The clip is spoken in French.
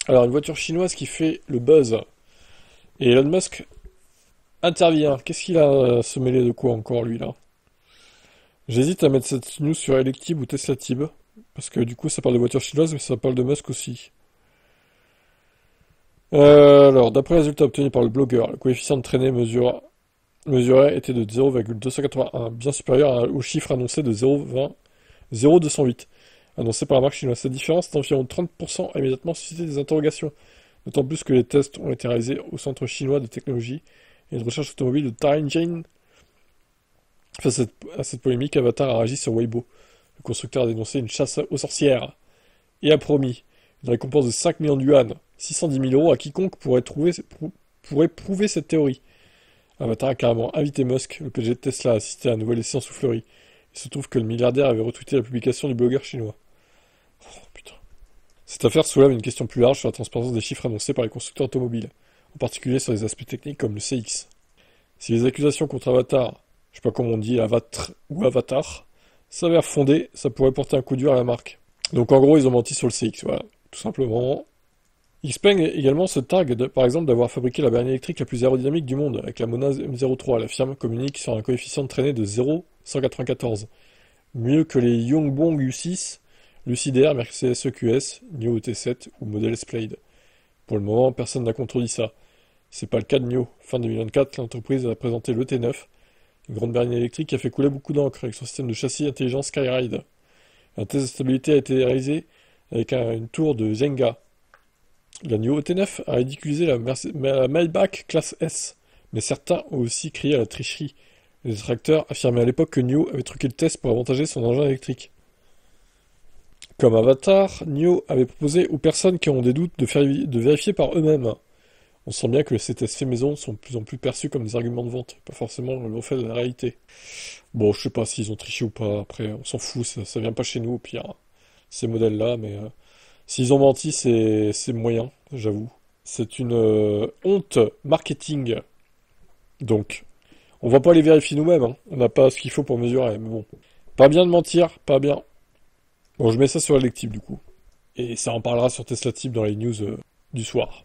Alors, une voiture chinoise qui fait le buzz. Et Elon Musk intervient. Qu'est-ce qu'il a à se mêler de quoi encore, lui, là? J'hésite à mettre cette news sur Electib ou Teslatib. Parce que du coup, ça parle de voitures chinoises, mais ça parle de Musk aussi. Alors, d'après les résultats obtenus par le blogueur, le coefficient de traînée mesuré était de 0,281, bien supérieur au chiffre annoncé de 0,208, annoncé par la marque chinoise. Cette différence d'environ 30% a immédiatement suscité des interrogations, d'autant plus que les tests ont été réalisés au Centre chinois de technologie et de recherche automobile de Tianjin. Face à cette polémique, Avatar a réagi sur Weibo. Le constructeur a dénoncé une chasse aux sorcières et a promis une récompense de 5 millions de yuan, 610 000 euros à quiconque pourrait prouver cette théorie. Avatar a carrément invité Musk, le PDG de Tesla, à assister à un nouvel essai en soufflerie. Il se trouve que le milliardaire avait retweeté la publication du blogueur chinois. Oh putain. Cette affaire soulève une question plus large sur la transparence des chiffres annoncés par les constructeurs automobiles, en particulier sur des aspects techniques comme le CX. Si les accusations contre Avatar, je sais pas comment on dit, Avatar, s'avèrent fondées, ça pourrait porter un coup dur à la marque. Donc en gros, ils ont menti sur le CX, voilà, tout simplement. Xpeng également se targue, par exemple, d'avoir fabriqué la berline électrique la plus aérodynamique du monde, avec la Mona M03. La firme communique sur un coefficient de traînée de 0,194. Mieux que les Yongbong U6, Lucid Air, Mercedes EQS, NIO T7 ou Model S-Plaid. Pour le moment, personne n'a contredit ça. C'est pas le cas de NIO. Fin 2024, l'entreprise a présenté le T9, une grande berline électrique qui a fait couler beaucoup d'encre avec son système de châssis intelligent Skyride. Un test de stabilité a été réalisé avec une tour de Zhenga. La NIO T9 a ridiculisé la Maybach classe S, mais certains ont aussi crié à la tricherie. Les détracteurs affirmaient à l'époque que NIO avait truqué le test pour avantager son engin électrique. Comme Avatar, NIO avait proposé aux personnes qui ont des doutes de vérifier par eux-mêmes. On sent bien que ces tests faits maison sont de plus en plus perçus comme des arguments de vente, pas forcément le reflet de la réalité. Bon, je sais pas s'ils ont triché ou pas, après, on s'en fout, ça vient pas chez nous au pire, ces modèles-là, mais s'ils ont menti, c'est moyen, j'avoue. C'est une honte marketing. Donc, on va pas les vérifier nous-mêmes, hein. On n'a pas ce qu'il faut pour mesurer, mais bon. Pas bien de mentir, pas bien. Bon, je mets ça sur Electib du coup. Et ça en parlera sur Tesla Tip dans les news du soir.